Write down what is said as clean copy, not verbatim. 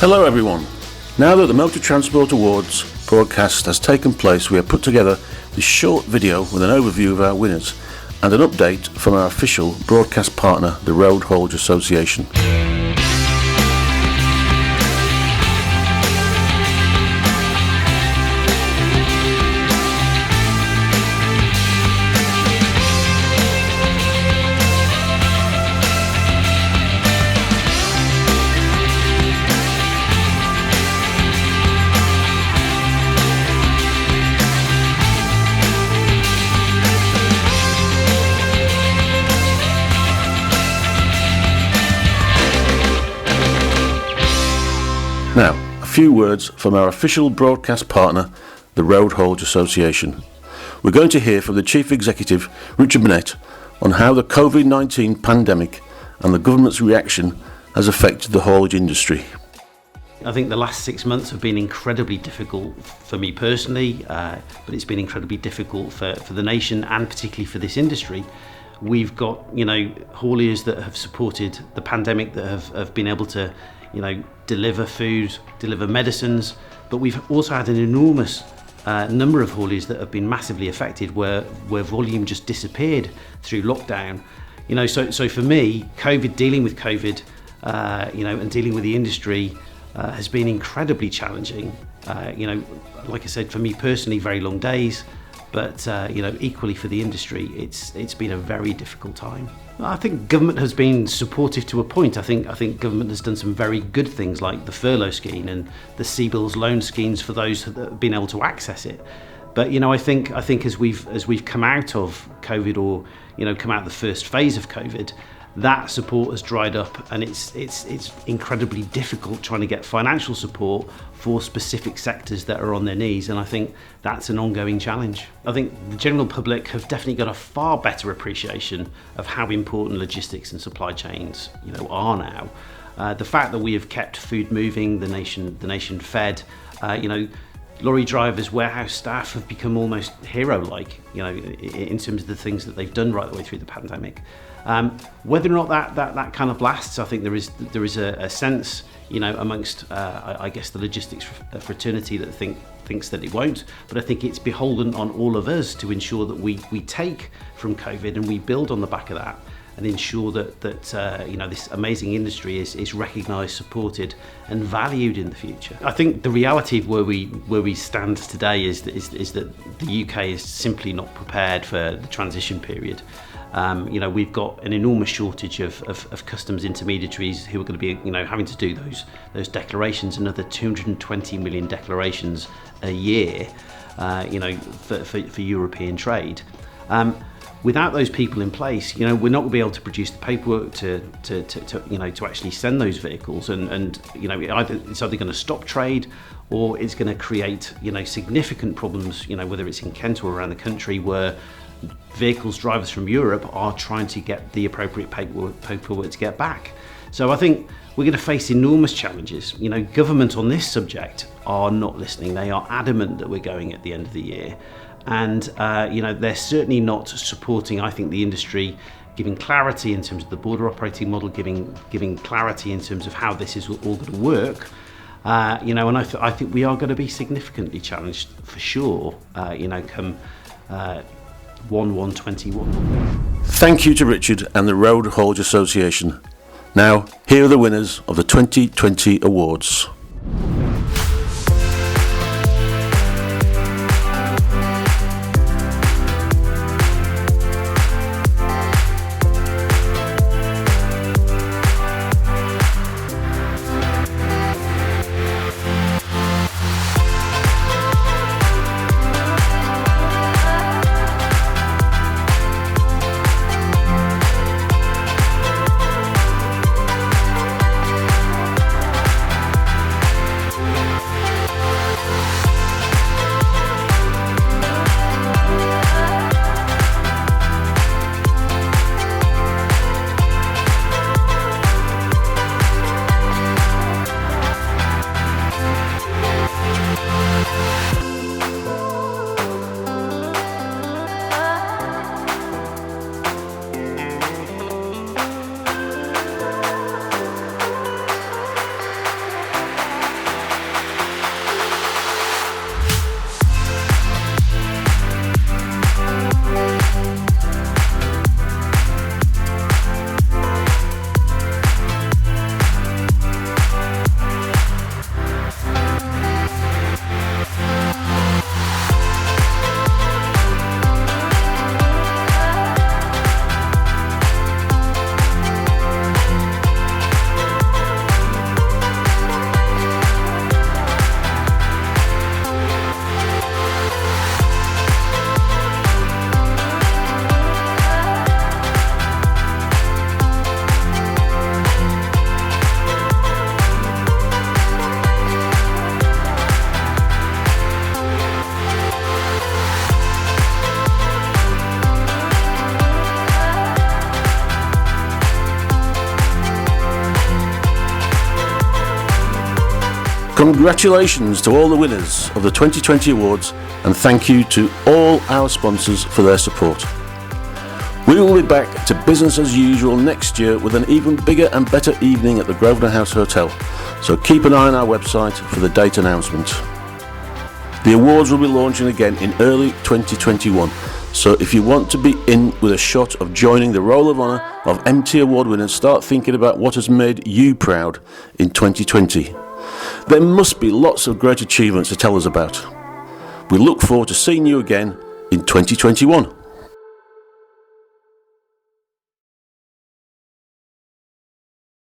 Hello everyone. Now that the MotorTransport Awards broadcast has taken place, we have put together this short video with an overview of our winners and an update from our official broadcast partner, the Road Haulage Association. Now, a few words from our official broadcast partner, the Road Haulage Association. We're going to hear from the Chief Executive, Richard Burnett, on how the COVID-19 pandemic and the government's reaction has affected the haulage industry. I think the last 6 months have been incredibly difficult for me personally, but it's been incredibly difficult for the nation and particularly for this industry. We've got, hauliers that have supported the pandemic, that have been able to, deliver food, deliver medicines, but we've also had an enormous number of hauliers that have been massively affected where volume just disappeared through lockdown. So for me, dealing with COVID, and dealing with the industry has been incredibly challenging. Like I said, for me personally, very long days, but equally for the industry, it's been a very difficult time. I think government has been supportive to a point. I think government has done some very good things like the furlough scheme and the CBILS loan schemes for those that have been able to access it. But I think as we've come out of COVID, or come out of the first phase of COVID, that support has dried up, and it's incredibly difficult trying to get financial support for specific sectors that are on their knees, and I think that's an ongoing challenge. I think the general public have definitely got a far better appreciation of how important logistics and supply chains are now. The fact that we have kept food moving, the nation fed, lorry drivers, warehouse staff have become almost hero-like, in terms of the things that they've done right the way through the pandemic. Whether or not that kind of lasts, I think there is a sense, amongst I guess the logistics fraternity that thinks that it won't. But I think it's beholden on all of us to ensure that we take from COVID and we build on the back of that, and ensure that this amazing industry is recognised, supported, and valued in the future. I think the reality of where we stand today is that the UK is simply not prepared for the transition period. We've got an enormous shortage of customs intermediaries who are going to be, having to do those declarations, another 220 million declarations a year, for European trade. Without those people in place, we're not going to be able to produce the paperwork to actually send those vehicles, and it's either going to stop trade, or it's going to create significant problems, whether it's in Kent or around the country, where drivers from Europe are trying to get the appropriate paperwork to get back. So I think we're going to face enormous challenges. Government on this subject are not listening. They are adamant that we're going at the end of the year. And they're certainly not supporting, I think, the industry, giving clarity in terms of the border operating model, giving clarity in terms of how this is all going to work. And I think we are going to be significantly challenged for sure, come 1/1/21. Thank you to Richard and the Road Haulage Association. Now, here are the winners of the 2020 awards. Congratulations to all the winners of the 2020 awards, and thank you to all our sponsors for their support. We will be back to business as usual next year with an even bigger and better evening at the Grosvenor House Hotel, so keep an eye on our website for the date announcement. The awards will be launching again in early 2021, so if you want to be in with a shot of joining the Roll of Honour of MT Award winners, start thinking about what has made you proud in 2020. There must be lots of great achievements to tell us about. We look forward to seeing you again in 2021.